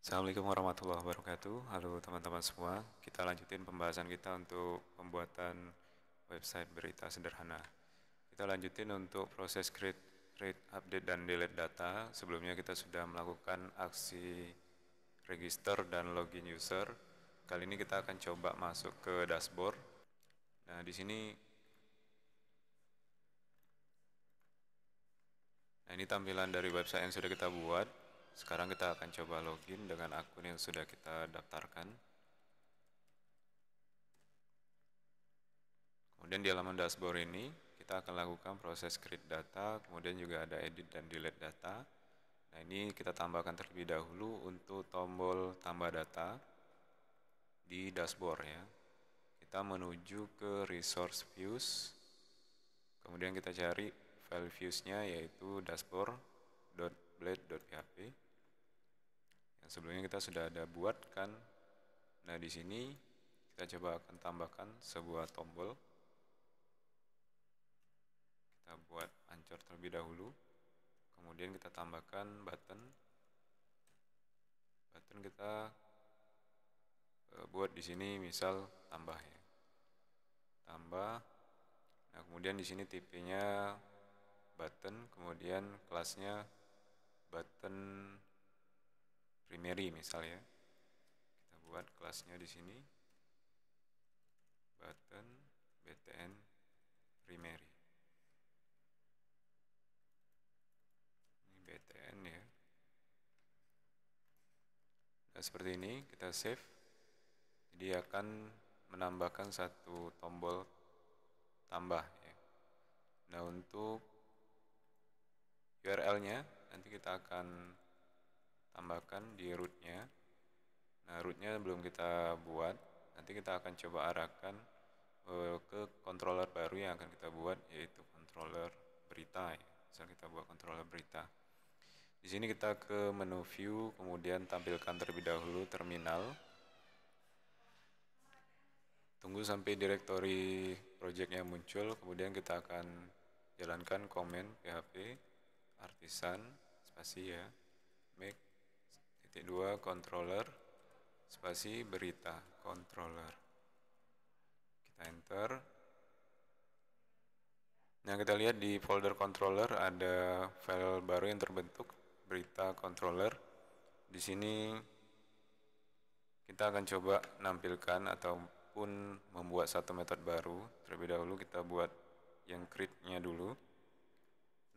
Assalamualaikum warahmatullahi wabarakatuh. Halo teman-teman semua. Kita lanjutin pembahasan kita untuk pembuatan website berita sederhana. Kita lanjutin untuk proses create, update, dan delete data. Sebelumnya kita sudah melakukan aksi register dan login user. Kali ini kita akan coba masuk ke dashboard. Nah, di sini ini tampilan dari website yang sudah kita buat. Sekarang kita akan coba login dengan akun yang sudah kita daftarkan. Kemudian di halaman dashboard ini kita akan lakukan proses create data, kemudian juga ada edit dan delete data. Nah, ini kita tambahkan terlebih dahulu untuk tombol tambah data di dashboard ya. Kita menuju ke resource views, kemudian kita cari file views-nya yaitu dashboard.blade.php yang sebelumnya kita sudah ada buat kan. Nah, di sini kita coba akan tambahkan sebuah tombol. Kita buat ancur terlebih dahulu, kemudian kita tambahkan button kita buat di sini misal tambah ya, tambah. Nah, kemudian di sini tipenya button, kemudian kelasnya button primary misal ya. Kita buat kelasnya di sini button btn primary. Ini btn ya. Nah, seperti ini kita save. Jadi akan menambahkan satu tombol tambah ya. Nah, untuk URL-nya nanti kita akan tambahkan di root-nya. Nah, root-nya belum kita buat. Nanti kita akan coba arahkan ke controller baru yang akan kita buat, yaitu controller berita ya. Misal kita buat controller berita. Di sini kita ke menu view, kemudian tampilkan terlebih dahulu terminal. Tunggu sampai direktori projectnya muncul, kemudian kita akan jalankan komen php artisan spasi ya, make -2 controller spasi berita controller. Kita enter. Nah, kita lihat di folder controller ada file baru yang terbentuk, berita controller. Di sini kita akan coba nampilkan ataupun membuat satu metode baru. Terlebih dahulu kita buat yang create-nya dulu.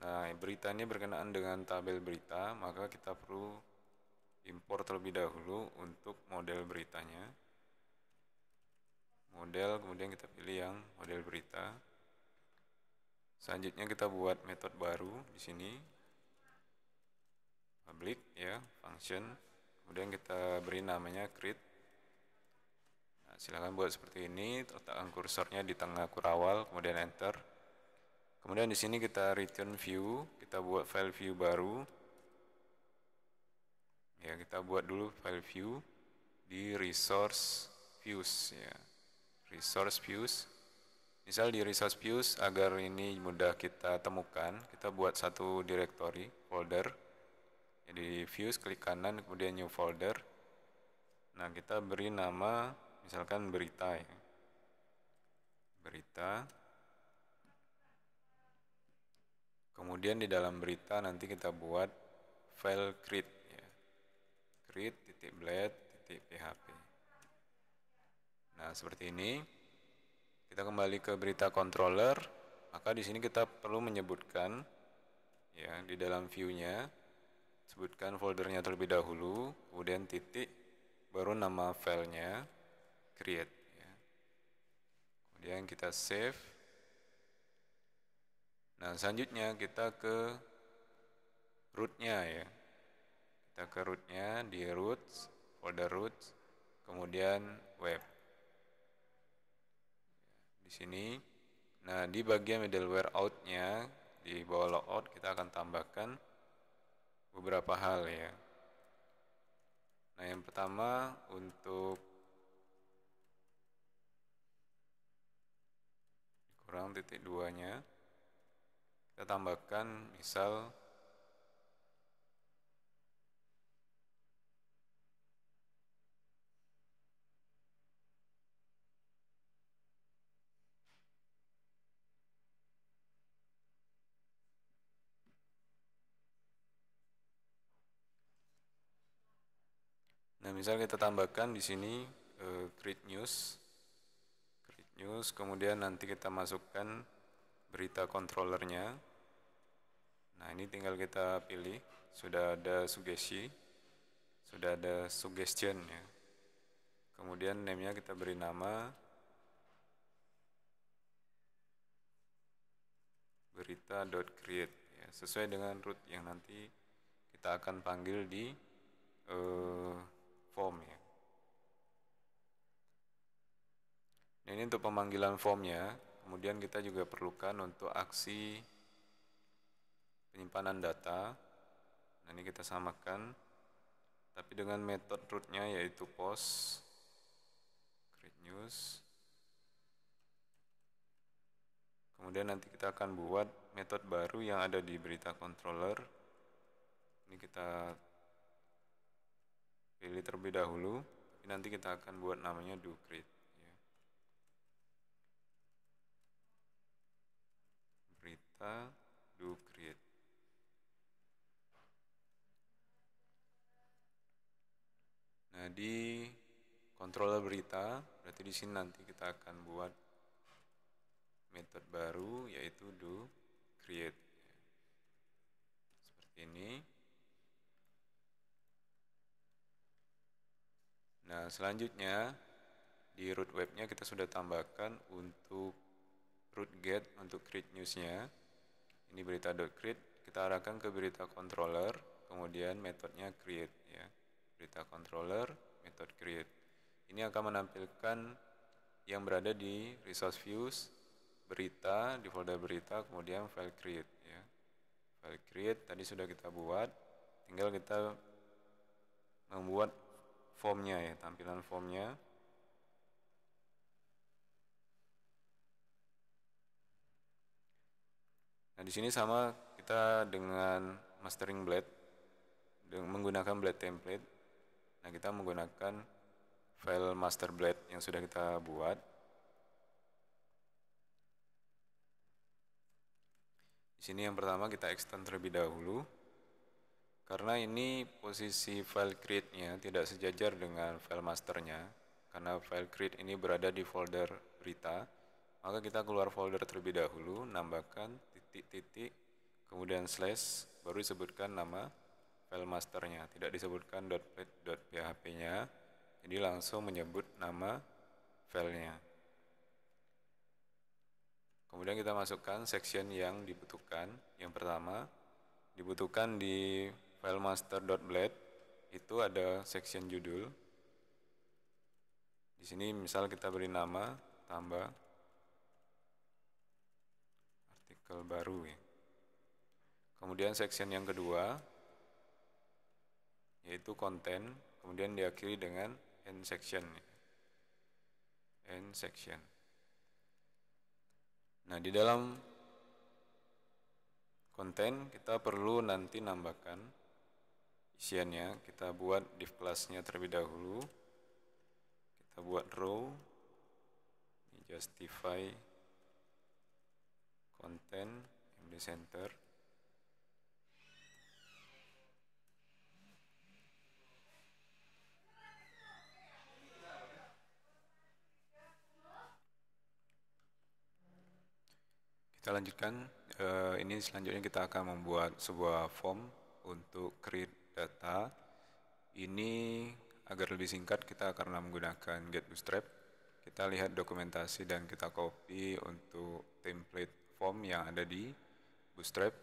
Nah, berita ini berkenaan dengan tabel berita, maka kita perlu import terlebih dahulu untuk model beritanya. Model, kemudian kita pilih yang model berita. Selanjutnya kita buat metode baru di sini, public ya, function. Kemudian kita beri namanya create. Nah, silakan buat seperti ini, letakkan kursornya di tengah kurawal, kemudian enter. Kemudian di sini kita return view, kita buat file view baru. Ya, kita buat dulu file view di resource views ya. Resource views. Misal di resource views, agar ini mudah kita temukan, kita buat satu directory folder. Jadi views, klik kanan, kemudian new folder. Nah, kita beri nama misalkan berita ya. Berita. Kemudian di dalam berita nanti kita buat file create ya. create.blade.php. Nah, seperti ini. Kita kembali ke berita controller, maka di sini kita perlu menyebutkan ya di dalam view-nya, sebutkan foldernya terlebih dahulu, kemudian titik, baru nama filenya create ya. Kemudian kita save. Nah, selanjutnya kita ke root-nya ya. Kita ke root-nya di roots, folder roots, kemudian web. Di sini. Nah, di bagian middleware out-nya, di bawah logout kita akan tambahkan beberapa hal ya. Nah, yang pertama untuk kurang titik 2-nya kita tambahkan misal Nah, misal kita tambahkan di sini create news, kemudian nanti kita masukkan berita controllernya. Nah, ini tinggal kita pilih, sudah ada sugesti, sudah ada suggestion ya. Kemudian name-nya kita beri nama berita.create ya, sesuai dengan root yang nanti kita akan panggil di form ya. Nah, ini untuk pemanggilan formnya. Kemudian kita juga perlukan untuk aksi penyimpanan data. Nah, ini kita samakan, tapi dengan metode rootnya yaitu post create news. Kemudian nanti kita akan buat metode baru yang ada di berita controller. Ini kita pilih terlebih dahulu, tapi nanti kita akan buat namanya doCreate ya. Berita doCreate. Nah, di controller berita, berarti di sini nanti kita akan buat metode baru yaitu doCreate. Seperti ini. Nah, selanjutnya di root webnya kita sudah tambahkan untuk root get untuk create newsnya. Ini berita.create, kita arahkan ke berita controller, kemudian metodenya create ya. Berita controller, method create. Ini akan menampilkan yang berada di resource views, berita, di folder berita, kemudian file create ya. File create tadi sudah kita buat, tinggal kita membuat formnya ya, tampilan formnya. Nah, di sini sama kita dengan mastering blade menggunakan blade template. Nah, kita menggunakan file master blade yang sudah kita buat. Di sini yang pertama kita extend terlebih dahulu. Karena ini posisi file create-nya tidak sejajar dengan file masternya. Karena file create ini berada di folder berita, maka kita keluar folder terlebih dahulu, nambahkan titik-titik, kemudian slash, baru disebutkan nama file masternya. Tidak disebutkan .plate.php-nya, jadi langsung menyebut nama filenya. Kemudian kita masukkan section yang dibutuhkan. Yang pertama, dibutuhkan di file master.blade, itu ada section judul. Di sini misal kita beri nama, tambah artikel baru ya. Kemudian section yang kedua, yaitu konten, kemudian diakhiri dengan end section. End section. Nah, di dalam konten kita perlu nanti nambahkan isiannya. Kita buat div class-nya terlebih dahulu. Kita buat row, justify content in the center. Kita lanjutkan, ini selanjutnya kita akan membuat sebuah form untuk create data. Ini agar lebih singkat kita karena menggunakan get bootstrap. Kita lihat dokumentasi dan kita copy untuk template form yang ada di bootstrap.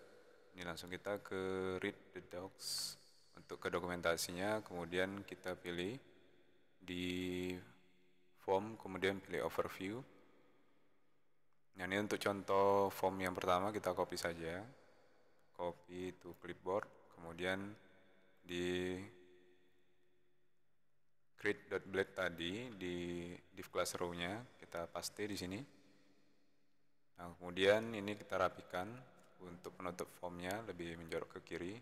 Ini langsung kita ke read the docs untuk ke dokumentasinya, kemudian kita pilih di form, kemudian pilih overview. Nah, ini untuk contoh form yang pertama kita copy saja, copy to clipboard, kemudian di create.blade tadi di div class row-nya kita paste di sini. Nah, kemudian ini kita rapikan untuk penutup formnya lebih menjorok ke kiri.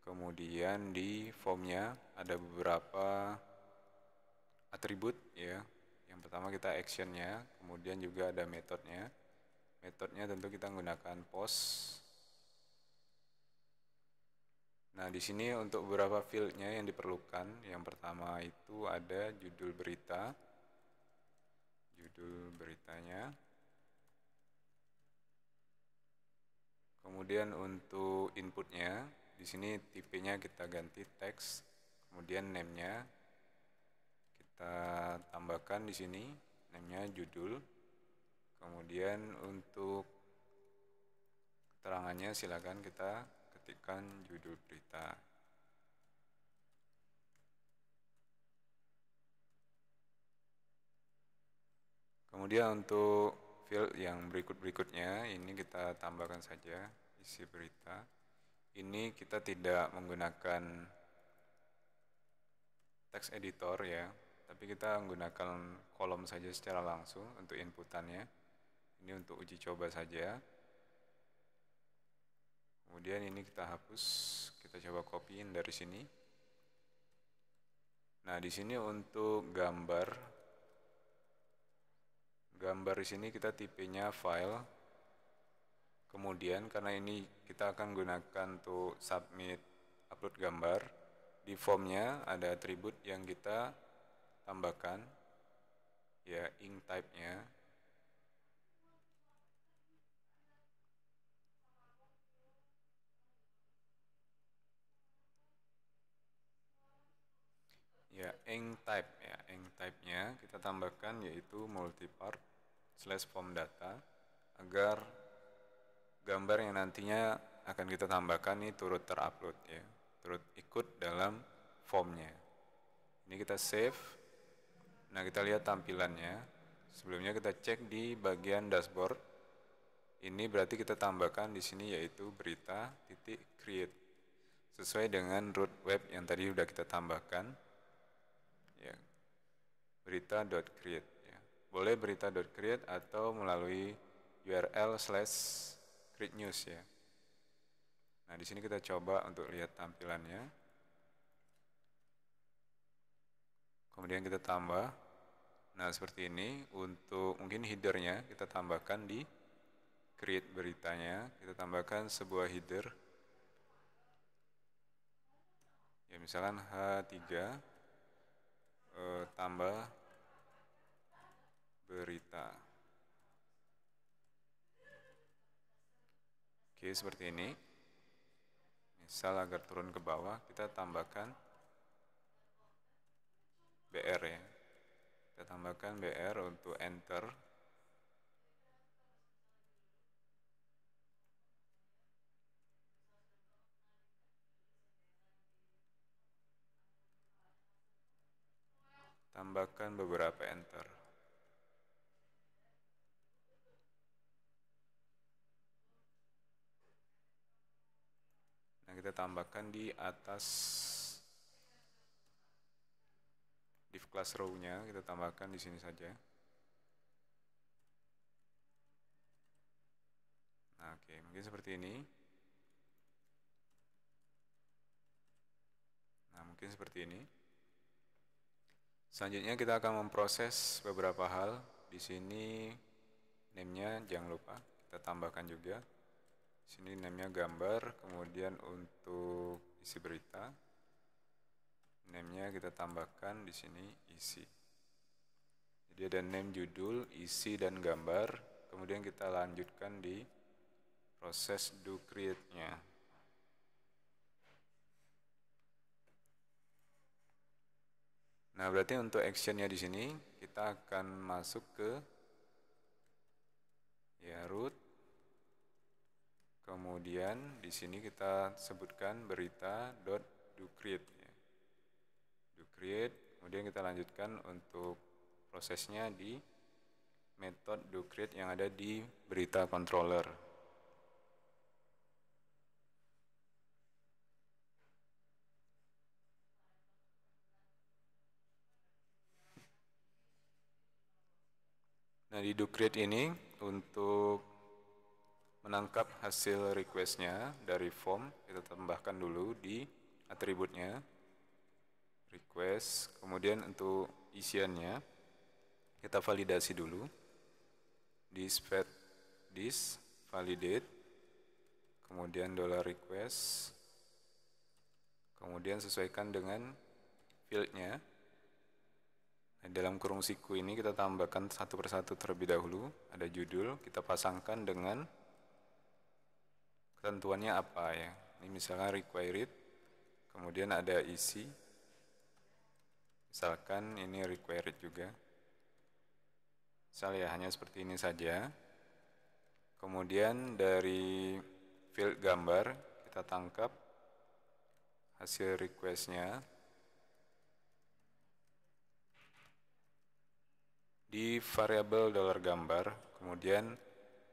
Kemudian di formnya ada beberapa atribut ya. Yang pertama kita actionnya, kemudian juga ada metodenya. Metodenya tentu kita menggunakan post. Nah, di sini untuk beberapa fieldnya yang diperlukan, yang pertama itu ada judul berita, judul beritanya. Kemudian untuk inputnya, di sini tipenya kita ganti teks, kemudian name-nya kita tambahkan di sini, name-nya judul. Kemudian untuk keterangannya silakan kita ketikkan judul berita. Kemudian untuk field yang berikutnya ini kita tambahkan saja isi berita. Ini kita tidak menggunakan text editor ya, tapi kita menggunakan kolom saja secara langsung untuk inputannya. Ini untuk uji coba saja. Kemudian ini kita hapus, kita coba copyin dari sini. Nah, di sini untuk gambar di sini kita tipenya file. Kemudian karena ini kita akan gunakan untuk submit upload gambar, di formnya ada atribut yang kita tambahkan, ya ink type-nya. Ya, ink type-nya kita tambahkan yaitu multipart / form data agar gambar yang nantinya akan kita tambahkan ini turut terupload ya, turut ikut dalam formnya. Ini kita save. Nah, kita lihat tampilannya. Sebelumnya kita cek di bagian dashboard. Ini berarti kita tambahkan di sini yaitu berita titik create sesuai dengan root web yang tadi sudah kita tambahkan. Ya, berita.create ya. Boleh berita.create atau melalui URL/create news ya. Nah, di sini kita coba untuk lihat tampilannya. Kemudian kita tambah. Nah, seperti ini. Untuk mungkin headernya kita tambahkan di create beritanya. Kita tambahkan sebuah header. Ya, misalkan H3 tambah berita. Oke, seperti ini. Misal agar turun ke bawah, kita tambahkan BR ya. Kita tambahkan BR untuk enter. Tambahkan beberapa enter. Nah, kita tambahkan di atas div class row-nya, kita tambahkan di sini saja. Nah, oke, mungkin seperti ini. Nah, mungkin seperti ini. Selanjutnya kita akan memproses beberapa hal. Di sini name-nya jangan lupa kita tambahkan juga. Di sini name-nya gambar, kemudian untuk isi berita, name-nya kita tambahkan di sini isi. Jadi ada name, judul, isi, dan gambar. Kemudian kita lanjutkan di proses do create-nya. Nah, berarti untuk action-nya di sini kita akan masuk ke ya root. Kemudian di sini kita sebutkan berita.doCreate ya. DoCreate, kemudian kita lanjutkan untuk prosesnya di method doCreate yang ada di berita controller. Nah, di doCreate ini untuk menangkap hasil request-nya dari form, kita tambahkan dulu di atributnya request. Kemudian untuk isiannya kita validasi dulu di this validate, kemudian $request, kemudian sesuaikan dengan fieldnya. Nah, dalam kurung siku ini kita tambahkan satu persatu terlebih dahulu. Ada judul, kita pasangkan dengan ketentuannya apa ya. Ini misalkan required, kemudian ada isi, misalkan ini required juga. Misal ya hanya seperti ini saja. Kemudian dari field gambar kita tangkap hasil requestnya di variabel $gambar. Kemudian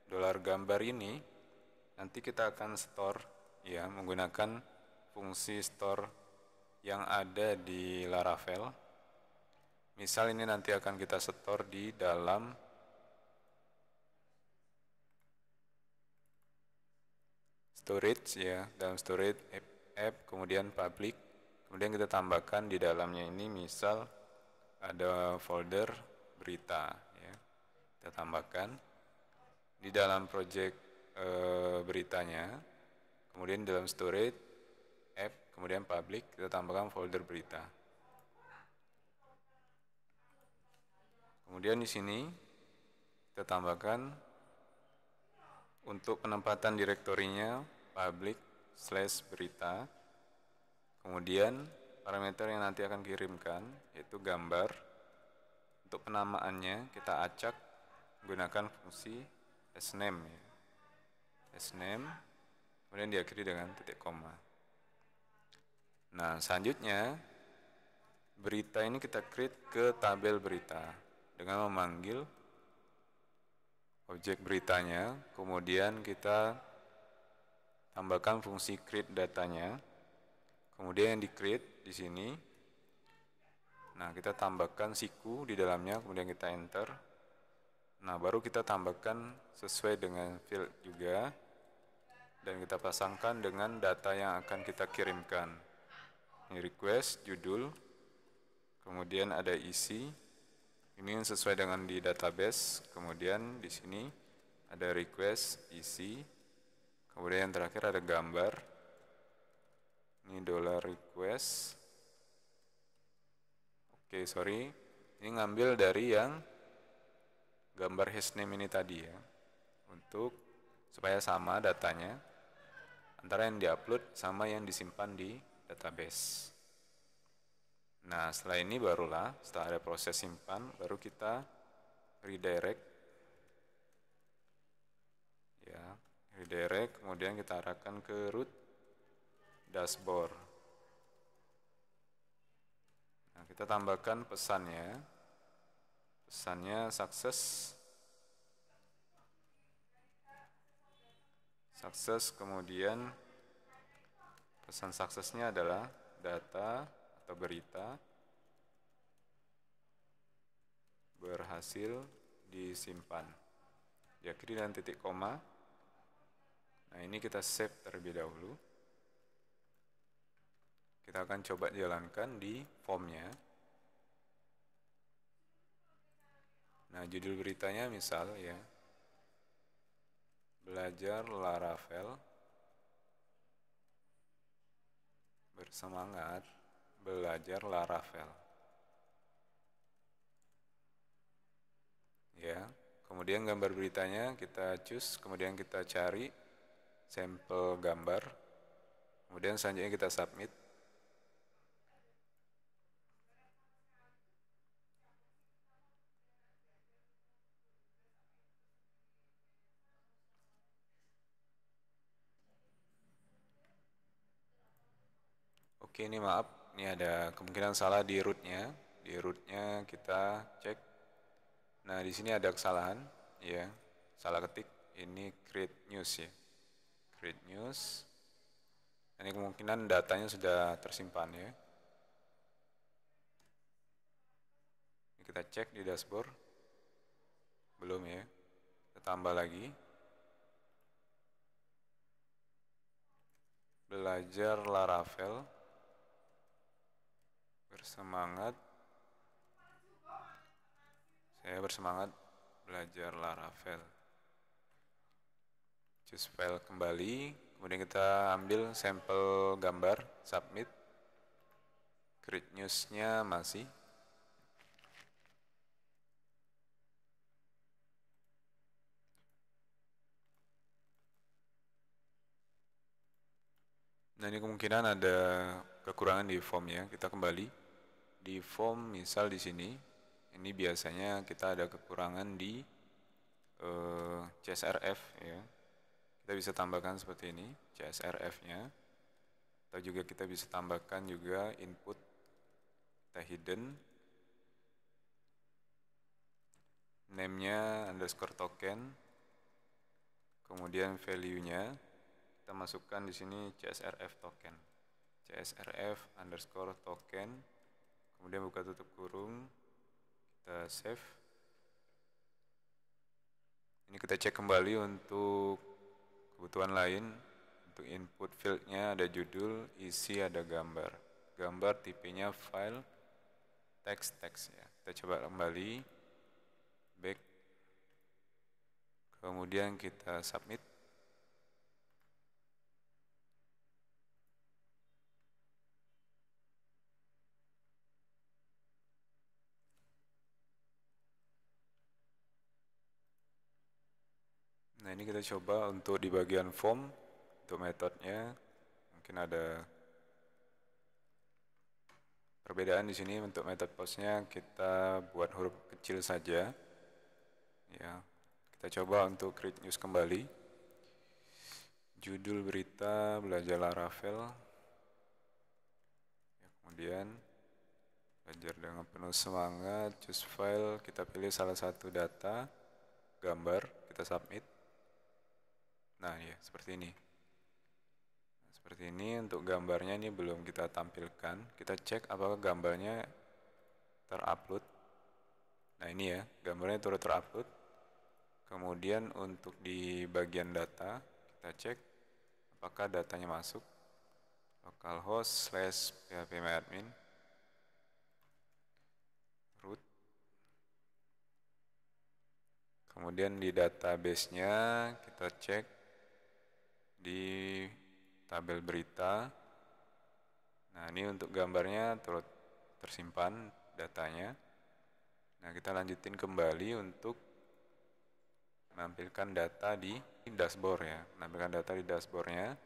$gambar ini nanti kita akan store ya menggunakan fungsi store yang ada di Laravel. Misal ini nanti akan kita store di dalam storage ya, dalam storage app, kemudian public. Kemudian kita tambahkan di dalamnya ini misal ada folder berita ya. Kita tambahkan di dalam project beritanya. Kemudian dalam storage app, kemudian public, kita tambahkan folder berita. Kemudian di sini kita tambahkan untuk penempatan direktorinya public/berita. Kemudian parameter yang nanti akan kirimkan yaitu gambar. Untuk penamaannya kita acak menggunakan fungsi sname ya. Sname, kemudian diakhiri dengan titik koma. Nah, selanjutnya berita ini kita create ke tabel berita dengan memanggil objek beritanya, kemudian kita tambahkan fungsi create datanya, kemudian yang di create di sini. Nah, kita tambahkan siku di dalamnya, kemudian kita enter. Nah, baru kita tambahkan sesuai dengan field juga, dan kita pasangkan dengan data yang akan kita kirimkan. Ini request, judul, kemudian ada isi. Ini sesuai dengan di database. Kemudian di sini ada request, isi. Kemudian yang terakhir ada gambar. Ini $request. Oke, sorry. Ini ngambil dari yang gambar hasname ini tadi ya. Untuk supaya sama datanya antara yang diupload sama yang disimpan di database. Nah, setelah ini barulah, setelah ada proses simpan, baru kita redirect. Ya, redirect, kemudian kita arahkan ke root dashboard. Nah, kita tambahkan pesannya. Pesannya sukses. Sukses, kemudian pesan suksesnya adalah data atau berita berhasil disimpan. Diakhiri dengan titik koma. Nah, ini kita save terlebih dahulu. Kita akan coba jalankan di formnya. Nah, judul beritanya misal ya, belajar Laravel, bersemangat belajar Laravel. Ya, kemudian gambar beritanya kita choose, kemudian kita cari sampel gambar, kemudian selanjutnya kita submit. Oke, ini maaf, ini ada kemungkinan salah di rootnya. Di rootnya kita cek. Nah, di sini ada kesalahan, ya, salah ketik. Ini create news ya, create news. Ini kemungkinan datanya sudah tersimpan ya. Ini kita cek di dashboard, belum ya. Kita tambah lagi. Belajar Laravel, bersemangat. Saya bersemangat belajar Laravel. Choose file kembali, kemudian kita ambil sampel gambar, submit. create news-nya masih. Nah ini kemungkinan ada kekurangan di formnya. Kita kembali di form, misal di sini. Ini biasanya kita ada kekurangan di CSRF ya. Kita bisa tambahkan seperti ini CSRF-nya. Atau juga kita bisa tambahkan juga input, kita hidden, name-nya underscore token, kemudian value-nya kita masukkan di sini CSRF token, CSRF underscore token, kemudian buka tutup kurung, kita save. Ini kita cek kembali untuk kebutuhan lain. Untuk input field-nya ada judul, isi ada gambar. Gambar tipenya file, text ya. Kita coba kembali, back, kemudian kita submit. Nah ini kita coba untuk di bagian form, untuk metodenya mungkin ada perbedaan di sini. Untuk metode postnya kita buat huruf kecil saja. Ya, kita coba untuk create news kembali. Judul berita belajar Laravel. Ya, kemudian belajar dengan penuh semangat, choose file, kita pilih salah satu data, gambar, kita submit. Nah ya seperti ini. Nah, seperti ini untuk gambarnya ini belum kita tampilkan. Kita cek apakah gambarnya terupload. Nah ini ya, gambarnya turut terupload. Kemudian untuk di bagian data, kita cek apakah datanya masuk. Localhost / phpMyAdmin root. Kemudian di database-nya kita cek di tabel berita. Nah ini untuk gambarnya turut tersimpan datanya. Nah kita lanjutin kembali untuk menampilkan data di dashboard ya. Menampilkan data di dashboardnya.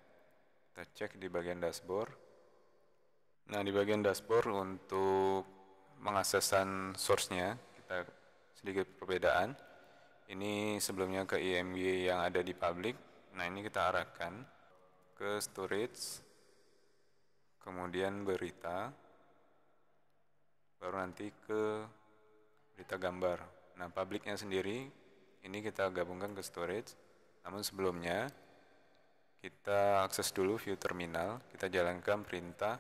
Kita cek di bagian dashboard. Nah di bagian dashboard untuk mengaksesan source-nya kita sedikit perbedaan. Ini sebelumnya ke IMG yang ada di public. Nah ini kita arahkan ke storage, kemudian berita, baru nanti ke berita gambar. Nah publiknya sendiri ini kita gabungkan ke storage. Namun sebelumnya kita akses dulu view terminal. Kita jalankan perintah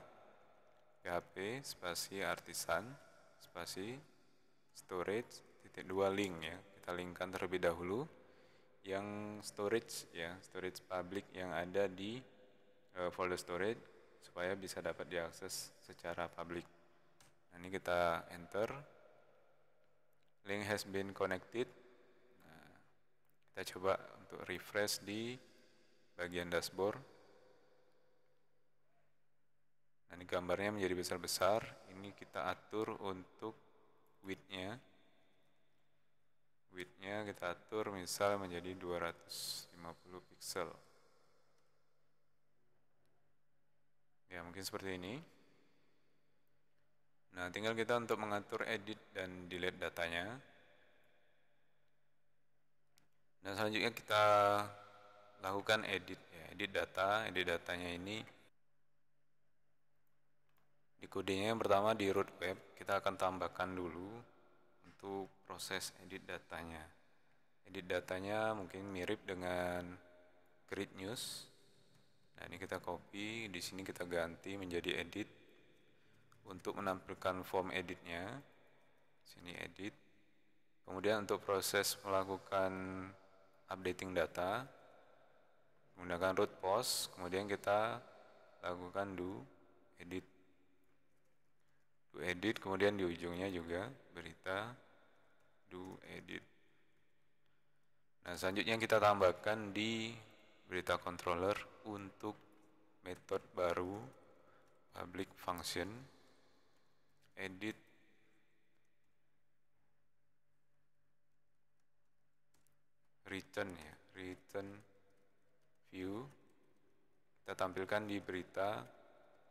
php spasi artisan spasi storage -2 link ya. Kita linkkan terlebih dahulu yang storage ya, storage public yang ada di folder storage supaya bisa dapat diakses secara public. Nah, ini kita enter, link has been connected. Nah, kita coba untuk refresh di bagian dashboard. Nah, ini gambarnya menjadi besar-besar. Ini kita atur untuk width-nya. Width-nya kita atur misal menjadi 250 pixel. Ya, mungkin seperti ini. Nah, tinggal kita untuk mengatur edit dan delete datanya. Nah, selanjutnya kita lakukan edit ya, edit data. Edit datanya ini di kodenya yang pertama di root web, kita akan tambahkan dulu untuk proses edit datanya. Edit datanya mungkin mirip dengan create news. Nah, ini kita copy, di sini kita ganti menjadi edit. Untuk menampilkan form editnya, sini edit. Kemudian untuk proses melakukan updating data, menggunakan root post, kemudian kita lakukan do edit. Do edit, kemudian di ujungnya juga berita do edit. Nah, selanjutnya kita tambahkan di berita controller untuk metode baru public function. edit return ya, return view. Kita tampilkan di berita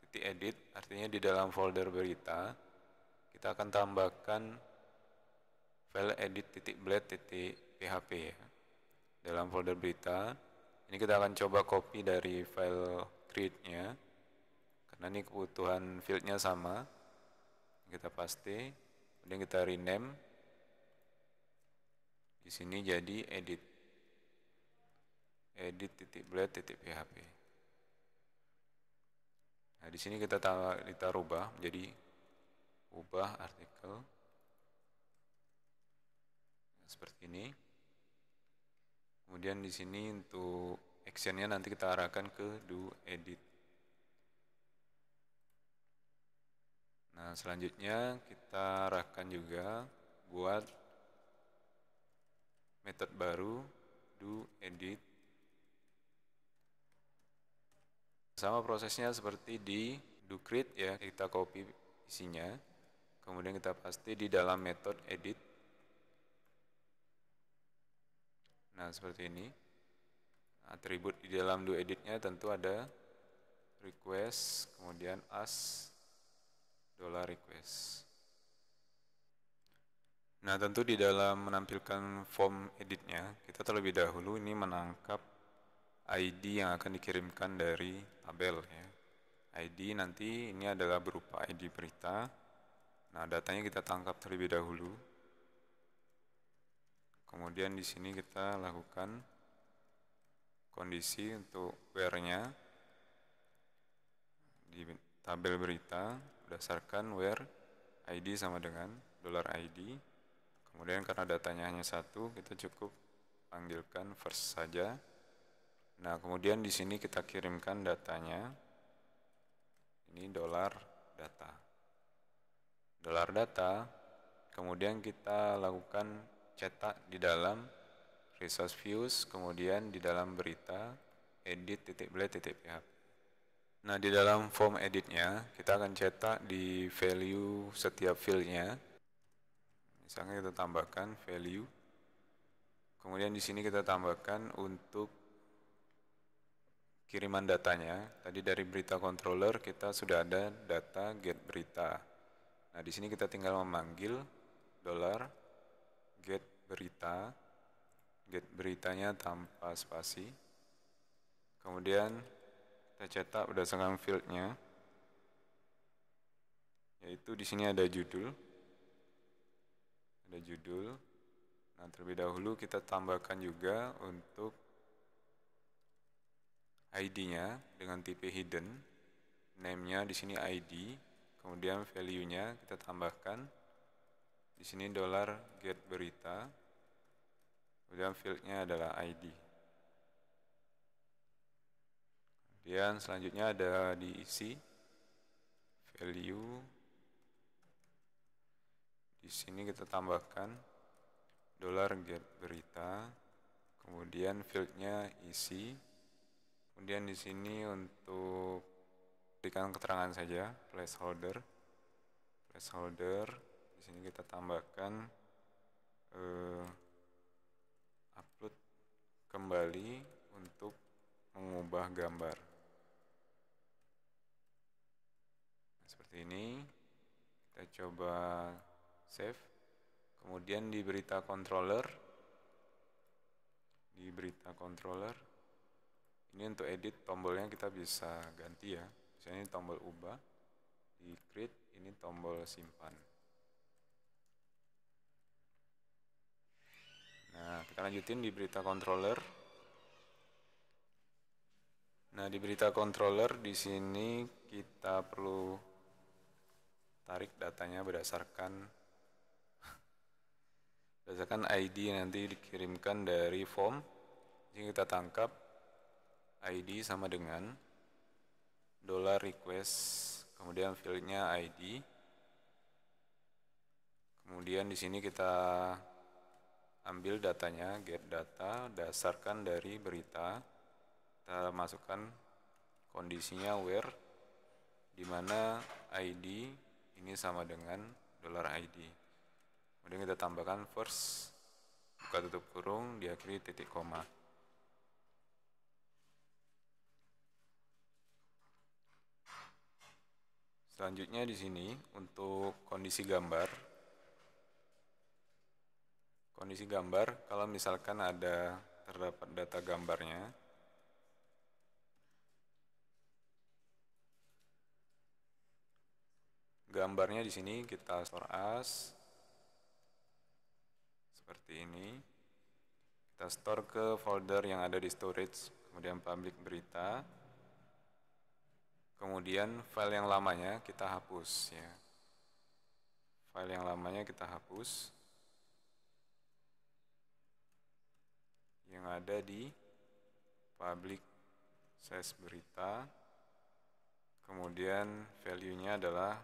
titik edit, artinya di dalam folder berita kita akan tambahkan file edit.blade.php ya. Dalam folder berita ini kita akan coba copy dari file create-nya karena ini kebutuhan field-nya sama. Kita paste, kemudian kita rename di sini jadi edit.blade.php. Nah, di sini kita rubah menjadi ubah artikel seperti ini. Kemudian di sini untuk actionnya nanti kita arahkan ke do edit. Nah, selanjutnya kita arahkan juga buat metode baru do edit. Sama prosesnya seperti di do create ya, kita copy isinya, kemudian kita paste di dalam metode edit. Nah, seperti ini. Atribut di dalam do editnya tentu ada request, kemudian as $request. Nah, tentu di dalam menampilkan form editnya, kita terlebih dahulu ini menangkap ID yang akan dikirimkan dari tabel ya. ID nanti ini adalah berupa ID berita. Nah, datanya kita tangkap terlebih dahulu. Kemudian di sini kita lakukan kondisi untuk where-nya di tabel berita berdasarkan where ID sama dengan $ID. Kemudian karena datanya hanya satu, kita cukup panggilkan first saja. Nah, kemudian di sini kita kirimkan datanya. Ini $data. $data. Kemudian kita lakukan cetak di dalam resource views, kemudian di dalam berita edit.blade.php. Nah, di dalam form editnya kita akan cetak di value setiap fieldnya. Misalnya kita tambahkan value. Kemudian di sini kita tambahkan untuk kiriman datanya. Tadi dari berita controller kita sudah ada data get berita. Nah, di sini kita tinggal memanggil $get berita. Get beritanya tanpa spasi. Kemudian kita cetak berdasarkan fieldnya, yaitu di sini ada judul. Nah, terlebih dahulu kita tambahkan juga untuk ID-nya dengan tipe hidden. Name-nya di sini ID, kemudian value-nya kita tambahkan di sini $get berita. Kemudian field-nya adalah ID. Kemudian selanjutnya ada diisi value. Di sini kita tambahkan $get berita. Kemudian field-nya isi. Kemudian di sini untuk berikan keterangan saja placeholder. Di sini kita tambahkan upload kembali untuk mengubah gambar. Nah, seperti ini. Kita coba save. Kemudian di berita controller. Ini untuk edit tombolnya kita bisa ganti ya. Misalnya ini tombol ubah. Di create ini tombol simpan. Nah, kita lanjutin di berita controller. Nah, di berita controller di sini kita perlu tarik datanya berdasarkan ID nanti dikirimkan dari form. Jadi kita tangkap ID sama dengan $request, kemudian fieldnya ID. Kemudian di sini kita ambil datanya, get data, berdasarkan dari berita. Kita masukkan kondisinya where, di mana ID ini sama dengan $ID. Kemudian kita tambahkan first, buka tutup kurung, diakhiri titik koma. Selanjutnya di sini untuk kondisi gambar. Kondisi gambar, kalau misalkan terdapat data gambarnya, gambarnya di sini kita store as seperti ini. Kita store ke folder yang ada di storage, kemudian public berita. Kemudian file yang lamanya kita hapus ya. File yang lamanya kita hapus. Yang ada di public size berita. Kemudian value-nya adalah,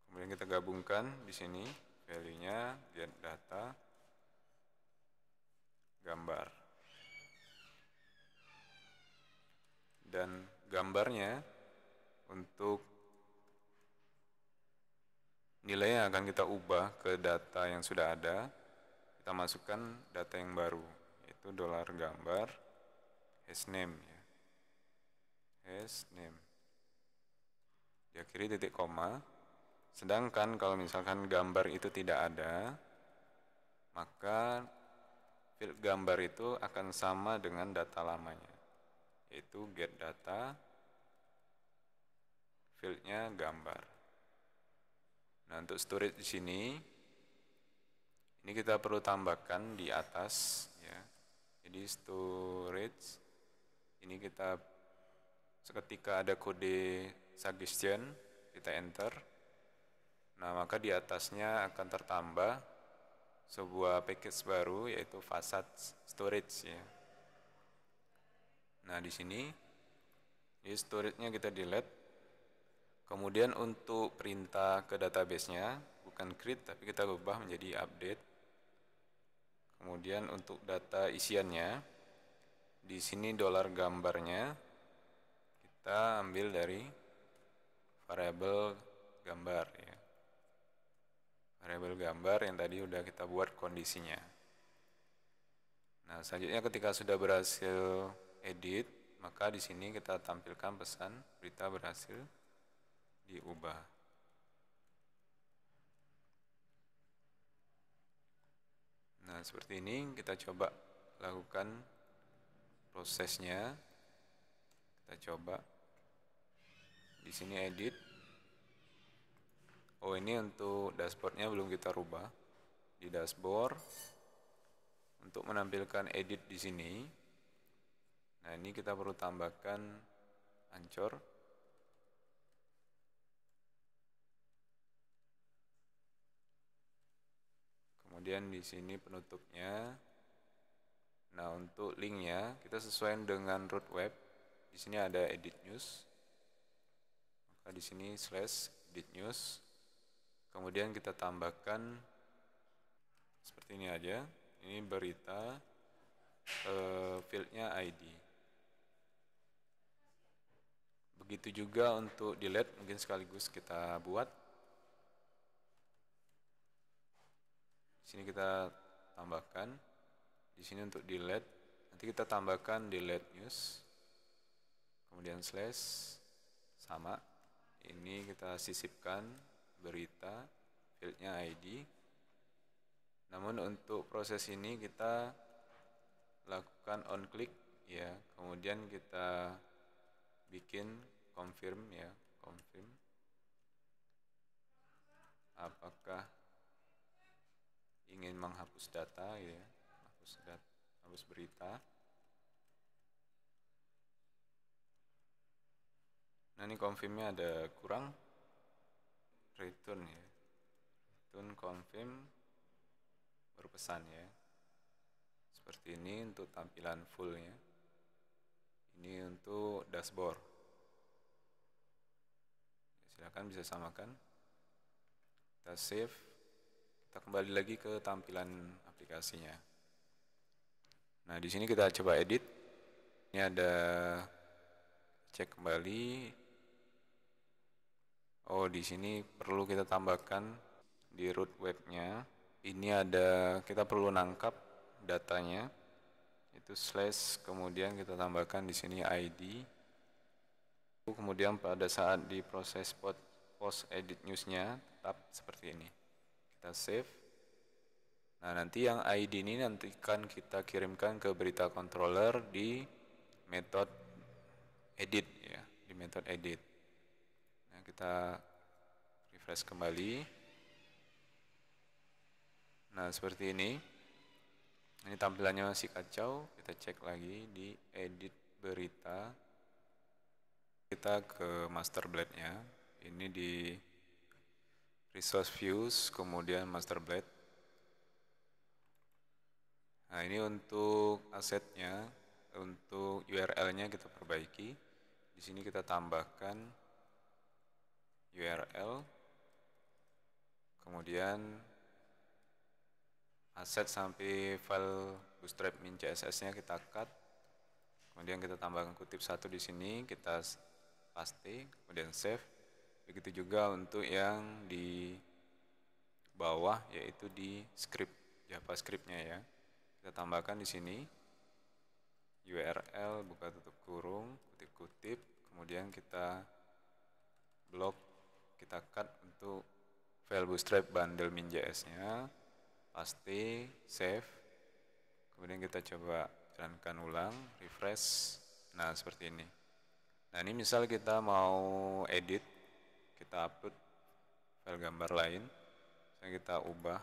kemudian kita gabungkan di sini value-nya get data gambar. Dan gambarnya untuk nilainya akan kita ubah ke data yang sudah ada. Kita masukkan data yang baru, yaitu $gambar hasName ya. HasName. Diakhiri titik koma. Sedangkan kalau misalkan gambar itu tidak ada, maka field gambar itu akan sama dengan data lamanya, yaitu get data, fieldnya gambar. Nah, untuk storage di sini, ini kita perlu tambahkan di atas ya. Jadi storage ini kita seketika ada kode suggestion, kita enter. Nah, maka di atasnya akan tertambah sebuah package baru, yaitu facade storage ya. Nah, di sini storage-nya kita delete. Kemudian untuk perintah ke database-nya bukan create tapi kita ubah menjadi update. Kemudian untuk data isiannya, di sini $gambarnya kita ambil dari variabel gambar ya. Variabel gambar yang tadi udah kita buat kondisinya. Nah, selanjutnya ketika sudah berhasil edit, maka di sini kita tampilkan pesan berita berhasil diubah. Nah, seperti ini kita coba lakukan prosesnya. Kita coba di sini edit. Oh, ini untuk dashboardnya belum kita rubah. Di dashboard untuk menampilkan edit di sini. Nah, ini kita perlu tambahkan ancor. Kemudian di sini penutupnya. Nah, untuk linknya kita sesuaikan dengan root web. Di sini ada edit news. Maka di sini /edit news. Kemudian kita tambahkan seperti ini aja. Ini berita, fieldnya ID. Begitu juga untuk delete, mungkin sekaligus kita buat. Di sini kita tambahkan. Di sini untuk delete, nanti kita tambahkan delete news. Kemudian / sama. Ini kita sisipkan berita, fieldnya ID. Namun untuk proses ini kita lakukan on click ya. Kemudian kita bikin confirm ya, confirm apakah ingin menghapus data ya, hapus berita. Nah, ini confirmnya ada kurang, return ya, return confirm berpesan ya. Seperti ini untuk tampilan fullnya. Ini untuk dashboard. Silakan bisa samakan. Kita save. Kita kembali lagi ke tampilan aplikasinya. Nah, di sini kita coba edit. Ini ada cek kembali. Oh, di sini perlu kita tambahkan di root webnya. Ini ada, kita perlu nangkap datanya. Itu slash, kemudian kita tambahkan di sini ID. Kemudian pada saat di proses post edit newsnya tetap seperti ini. Kita save. Nah, nanti yang ID ini nanti kan kita kirimkan ke berita controller di method edit ya, di method edit. Nah, kita refresh kembali. Nah, seperti ini. Ini tampilannya masih kacau. Kita cek lagi di edit berita. Kita ke master blade-nya. Ini di resource views, kemudian master blade. Nah, ini untuk asetnya, untuk URL-nya kita perbaiki. Di sini kita tambahkan URL, kemudian aset sampai file bootstrap min CSS-nya kita cut. Kemudian kita tambahkan kutip satu di sini, kita paste, kemudian save. Begitu juga untuk yang di bawah, yaitu di script JavaScript-nya ya. Kita tambahkan di sini URL, buka tutup kurung, kutip-kutip, kemudian kita blok, kita cut untuk file bootstrap bundle min.js-nya, paste, save, kemudian kita coba jalankan ulang, refresh. Nah, seperti ini. Nah, ini misal kita mau edit, kita upload file gambar lain, misalnya kita ubah.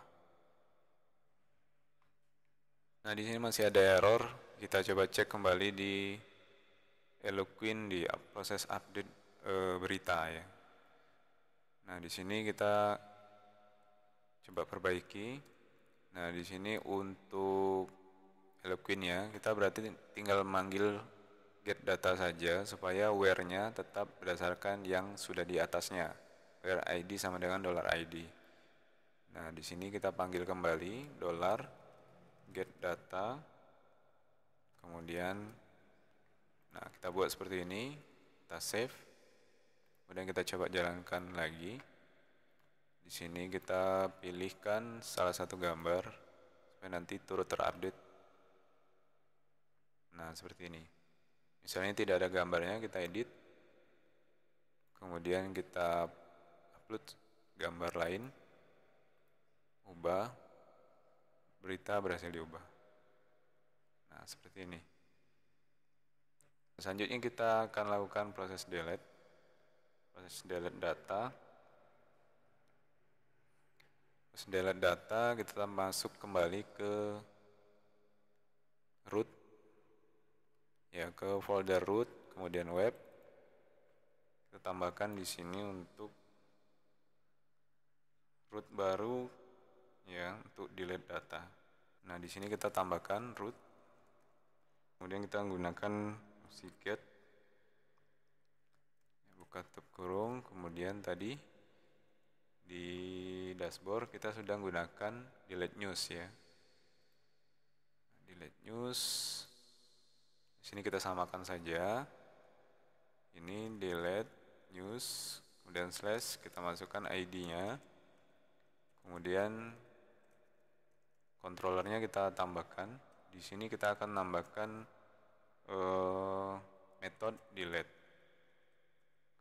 Nah, di sini masih ada error. Kita coba cek kembali di Eloquent di proses update berita ya. Nah, di sini kita coba perbaiki. Nah, di sini untuk Eloquent ya, kita berarti tinggal manggil get data saja supaya where-nya tetap berdasarkan yang sudah di atasnya. Where ID sama dengan $ID. Nah, di sini kita panggil kembali $get data. Kemudian nah, kita buat seperti ini, kita save. Kemudian kita coba jalankan lagi. Di sini kita pilihkan salah satu gambar supaya nanti turut terupdate. Nah, seperti ini. Misalnya tidak ada gambarnya, kita edit. Kemudian kita upload gambar lain. Ubah. Berita berhasil diubah. Nah, seperti ini. Selanjutnya kita akan lakukan proses delete. Proses delete data. Proses delete data, kita masuk kembali ke root. Ya, ke folder root, kemudian web. Kita tambahkan di sini untuk root baru ya, untuk delete data. Nah, di sini kita tambahkan root. Kemudian kita menggunakan get, buka tutup kurung, kemudian tadi di dashboard kita sudah menggunakan delete news ya. Delete news. Di sini kita samakan saja. Ini delete news, kemudian slash, kita masukkan ID-nya. Kemudian controllernya kita tambahkan. Di sini kita akan menambahkan method delete.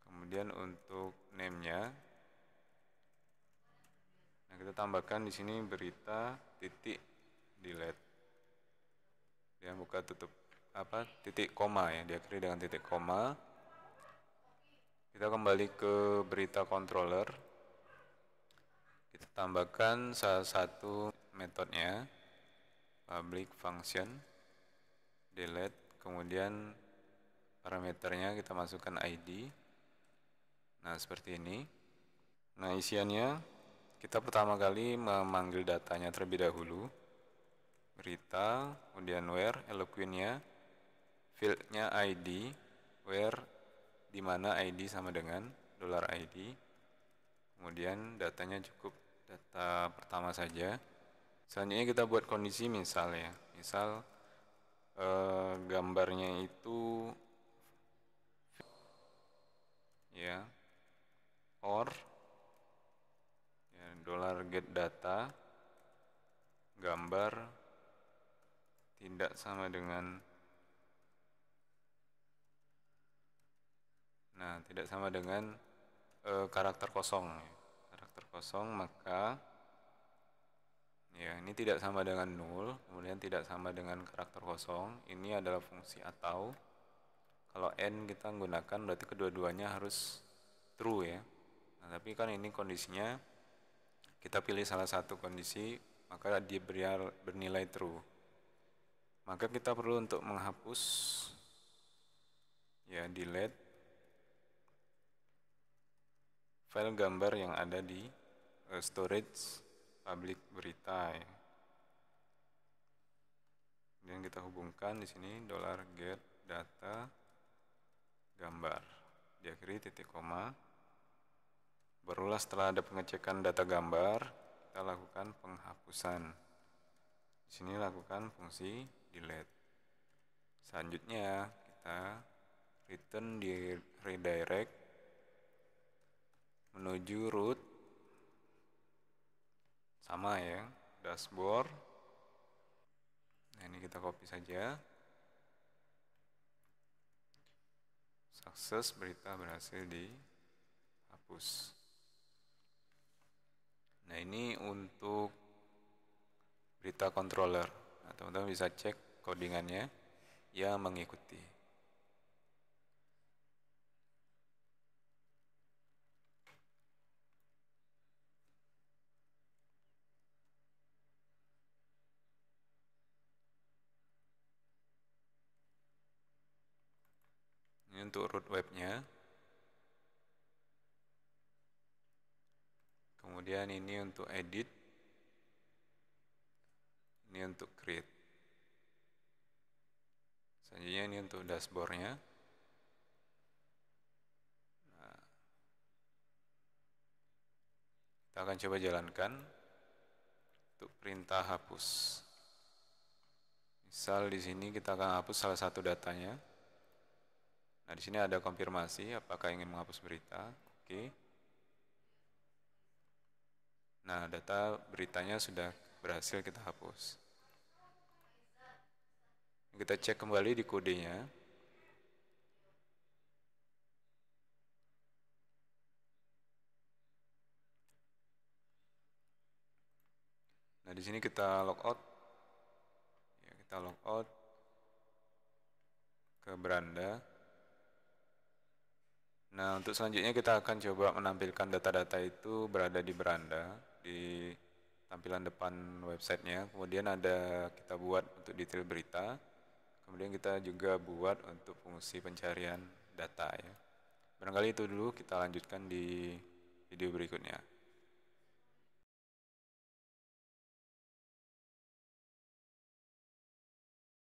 Kemudian untuk name-nya, nah kita tambahkan di sini berita titik delete. Dia buka tutup titik koma ya, diakhiri dengan titik koma. Kita kembali ke berita controller. Kita tambahkan salah satu metodenya, public function delete, kemudian parameternya kita masukkan ID. Nah, seperti ini. Nah, isiannya kita pertama kali memanggil datanya terlebih dahulu. Berita, kemudian where, Eloquent-nya, field-nya ID, where, di mana ID sama dengan $ID. Kemudian datanya cukup data pertama saja. Selanjutnya kita buat kondisi misalnya. Misal gambarnya itu ya or ya, $get data gambar tidak sama dengan karakter kosong. Karakter kosong, maka ya ini tidak sama dengan null, kemudian tidak sama dengan karakter kosong. Ini adalah fungsi atau. Kalau n kita menggunakan berarti kedua-duanya harus true ya. Nah, tapi kan ini kondisinya kita pilih salah satu kondisi, maka dia bernilai true. Maka kita perlu untuk menghapus ya, delete file gambar yang ada di storage public berita ya. Kemudian kita hubungkan di sini $get data gambar, diakhiri titik koma. Barulah setelah ada pengecekan data gambar, kita lakukan penghapusan. Di sini lakukan fungsi delete. Selanjutnya kita return di redirect menuju root, sama ya, dashboard. Nah, ini kita copy saja. Sukses, berita berhasil dihapus. Nah, ini untuk berita controller. Nah, teman-teman bisa cek codingannya yang mengikuti. Ini untuk root webnya. Kemudian ini untuk edit. Ini untuk create. Selanjutnya ini untuk dashboardnya. Nah, kita akan coba jalankan untuk perintah hapus. Misal di sini kita akan hapus salah satu datanya. Nah, di sini ada konfirmasi apakah ingin menghapus berita. Oke. Nah, data beritanya sudah berhasil kita hapus. Kita cek kembali di kodenya. Nah, di sini kita logout. Ya, kita logout ke beranda. Nah, untuk selanjutnya kita akan coba menampilkan data-data itu berada di beranda, di tampilan depan websitenya. Kemudian ada kita buat untuk detail berita. Kemudian kita juga buat untuk fungsi pencarian data ya. Barangkali itu dulu, kita lanjutkan di video berikutnya.